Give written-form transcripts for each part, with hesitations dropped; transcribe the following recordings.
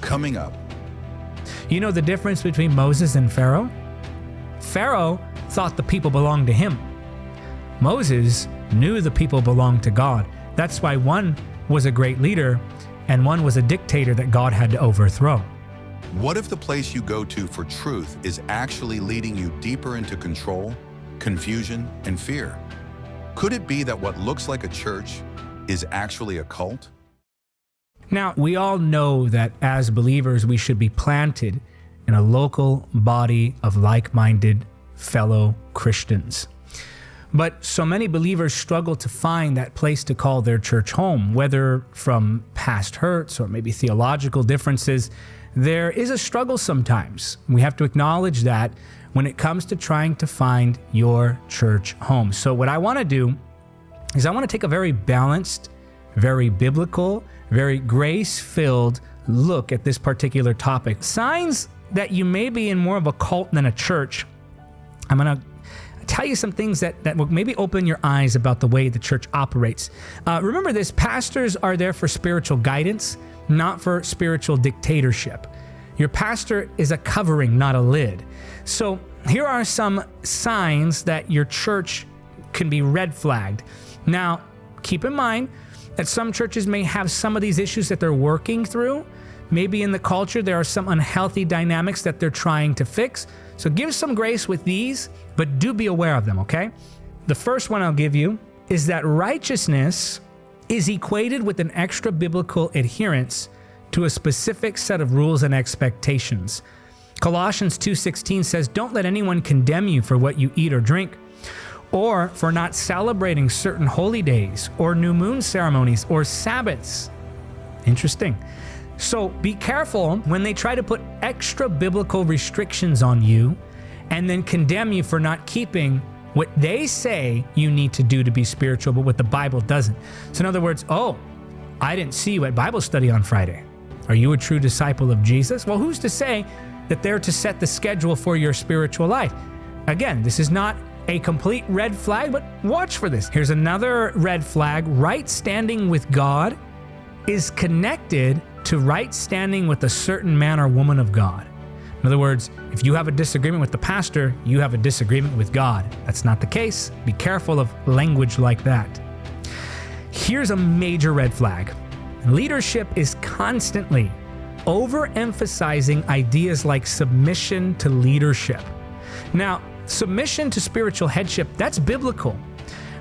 Coming up. You know the difference between Moses and Pharaoh? Pharaoh thought the people belonged to him. Moses knew the people belonged to God. That's why one was a great leader and one was a dictator that God had to overthrow. What if the place you go to for truth is actually leading you deeper into control, confusion, and fear? Could it be that what looks like a church is actually a cult? Now, we all know that as believers, we should be planted in a local body of like-minded fellow Christians. But so many believers struggle to find that place to call their church home, whether from past hurts or maybe theological differences. There is a struggle sometimes. We have to acknowledge that when it comes to trying to find your church home. So what I want to do is I want to take a very balanced, very biblical, very grace-filled look at this particular topic. Signs that you may be in more of a cult than a church. I'm going to tell you some things that will maybe open your eyes about the way the church operates. Remember this, pastors are there for spiritual guidance, not for spiritual dictatorship. Your pastor is a covering, not a lid. So here are some signs that your church can be red flagged. Now, keep in mind that some churches may have some of these issues that they're working through. Maybe in the culture, there are some unhealthy dynamics that they're trying to fix. So give some grace with these, but do be aware of them, okay? The first one I'll give you is that righteousness is equated with an extra biblical adherence to a specific set of rules and expectations. Colossians 2:16 says, "Don't let anyone condemn you for what you eat or drink, or for not celebrating certain holy days, or new moon ceremonies, or Sabbaths." Interesting. So be careful when they try to put extra biblical restrictions on you and then condemn you for not keeping what they say you need to do to be spiritual, but what the Bible doesn't. So in other words, oh, I didn't see you at Bible study on Friday. Are you a true disciple of Jesus? Well, who's to say that they're to set the schedule for your spiritual life? Again, this is not a complete red flag, but watch for this. Here's another red flag. Right standing with God is connected to right standing with a certain man or woman of God. In other words, if you have a disagreement with the pastor, you have a disagreement with God. That's not the case. Be careful of language like that. Here's a major red flag. Leadership is constantly overemphasizing ideas like submission to leadership. Now, submission to spiritual headship, that's biblical.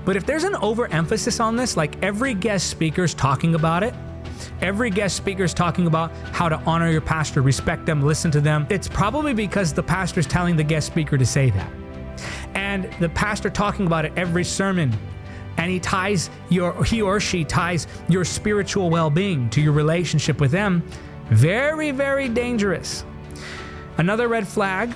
But if there's an overemphasis on this, like every guest speaker's talking about it, every guest speaker's talking about how to honor your pastor, respect them, listen to them, it's probably because the pastor's telling the guest speaker to say that. And the pastor talking about it every sermon, and he or she ties your spiritual well-being to your relationship with them. Very, very dangerous. Another red flag,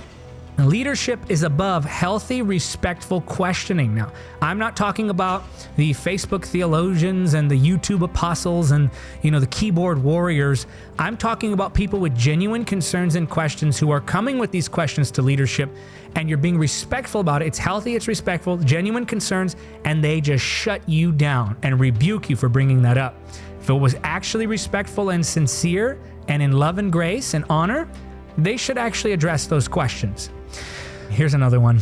leadership is above healthy, respectful questioning. Now, I'm not talking about the Facebook theologians and the YouTube apostles and, the keyboard warriors. I'm talking about people with genuine concerns and questions who are coming with these questions to leadership, and you're being respectful about it. It's healthy, it's respectful, genuine concerns, and they just shut you down and rebuke you for bringing that up. If it was actually respectful and sincere and in love and grace and honor, they should actually address those questions. Here's another one.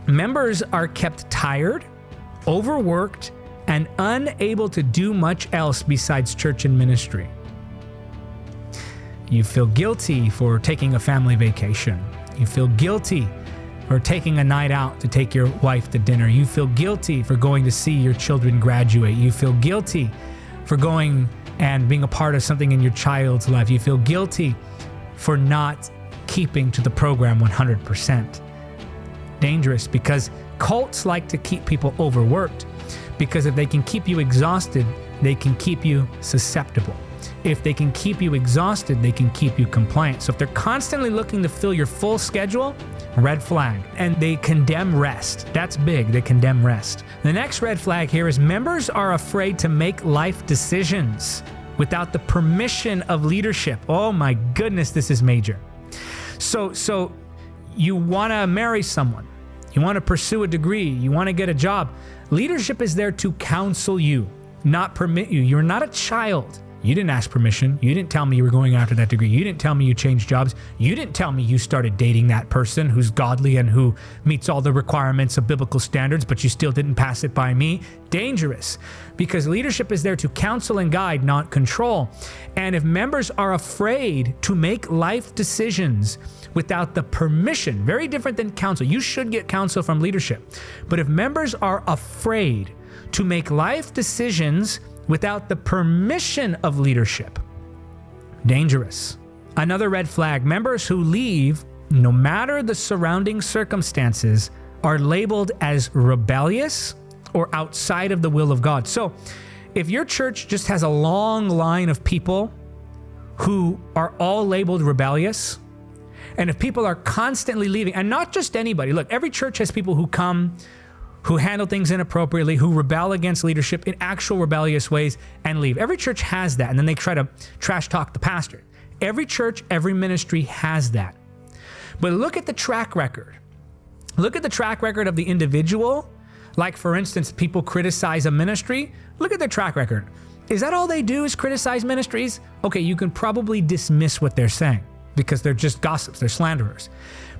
Members are kept tired, overworked, and unable to do much else besides church and ministry. You feel guilty for taking a family vacation. You feel guilty for taking a night out to take your wife to dinner. You feel guilty for going to see your children graduate. You feel guilty for going and being a part of something in your child's life. You feel guilty for not keeping to the program 100%. Dangerous, because cults like to keep people overworked, because if they can keep you exhausted, they can keep you susceptible. If they can keep you exhausted, they can keep you compliant. So if they're constantly looking to fill your full schedule, red flag. And they condemn rest. That's big. They condemn rest. The next red flag here is members are afraid to make life decisions without the permission of leadership. Oh my goodness, this is major. So you want to marry someone, you want to pursue a degree, you want to get a job. Leadership is there to counsel you, not permit you. You're not a child. You didn't ask permission. You didn't tell me you were going after that degree. You didn't tell me you changed jobs. You didn't tell me you started dating that person who's godly and who meets all the requirements of biblical standards, but you still didn't pass it by me. Dangerous, because leadership is there to counsel and guide, not control. And if members are afraid to make life decisions without the permission, very different than counsel. You should get counsel from leadership. But if members are afraid to make life decisions without the permission of leadership, dangerous. Another red flag, members who leave, no matter the surrounding circumstances, are labeled as rebellious or outside of the will of God. So if your church just has a long line of people who are all labeled rebellious, and if people are constantly leaving, and not just anybody, look, every church has people who come, who handle things inappropriately, who rebel against leadership in actual rebellious ways and leave. Every church has that, and then they try to trash talk the pastor. Every church, every ministry has that. But look at the track record. Look at the track record of the individual. Like, for instance, people criticize a ministry. Look at their track record. Is that all they do is criticize ministries? Okay, you can probably dismiss what they're saying because they're just gossips, they're slanderers.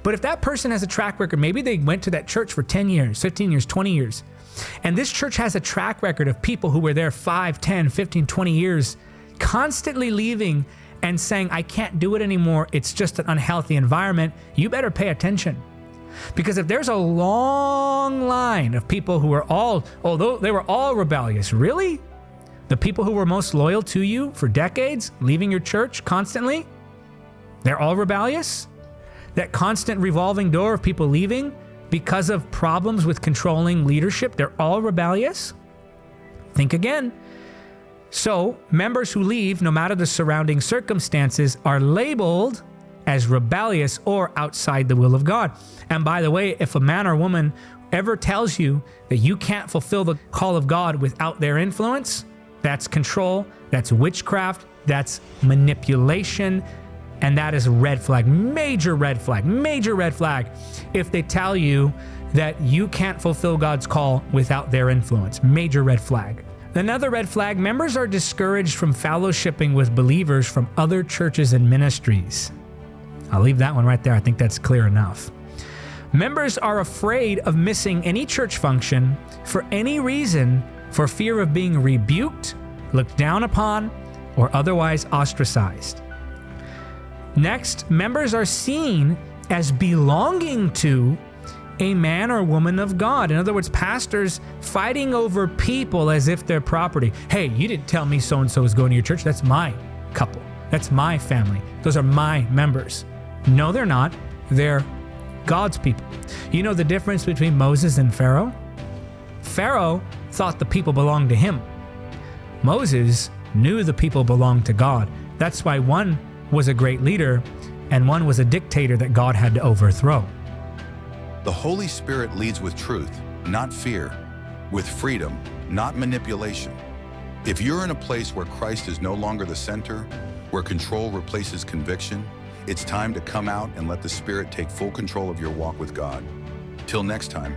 But if that person has a track record, maybe they went to that church for 10 years, 15 years, 20 years, and this church has a track record of people who were there 5, 10, 15, 20 years, constantly leaving and saying, I can't do it anymore, it's just an unhealthy environment, you better pay attention. Because if there's a long line of people who are all, although they were all rebellious, really? The people who were most loyal to you for decades, leaving your church constantly, they're all rebellious? That constant revolving door of people leaving because of problems with controlling leadership, they're all rebellious? Think again. So, members who leave, no matter the surrounding circumstances, are labeled as rebellious or outside the will of God. And by the way, if a man or woman ever tells you that you can't fulfill the call of God without their influence, that's control, that's witchcraft, that's manipulation, and that is a red flag, major red flag, major red flag if they tell you that you can't fulfill God's call without their influence. Major red flag. Another red flag, members are discouraged from fellowshipping with believers from other churches and ministries. I'll leave that one right there. I think that's clear enough. Members are afraid of missing any church function for any reason for fear of being rebuked, looked down upon, or otherwise ostracized. Next, members are seen as belonging to a man or woman of God. In other words, pastors fighting over people as if they're property. Hey, you didn't tell me so-and-so is going to your church. That's my couple. That's my family. Those are my members. No, they're not. They're God's people. You know the difference between Moses and Pharaoh? Pharaoh thought the people belonged to him. Moses knew the people belonged to God. That's why one was a great leader and one was a dictator that God had to overthrow. The Holy Spirit leads with truth, not fear, with freedom, not manipulation. If you're in a place where Christ is no longer the center, where control replaces conviction, it's time to come out and let the Spirit take full control of your walk with God. Till next time.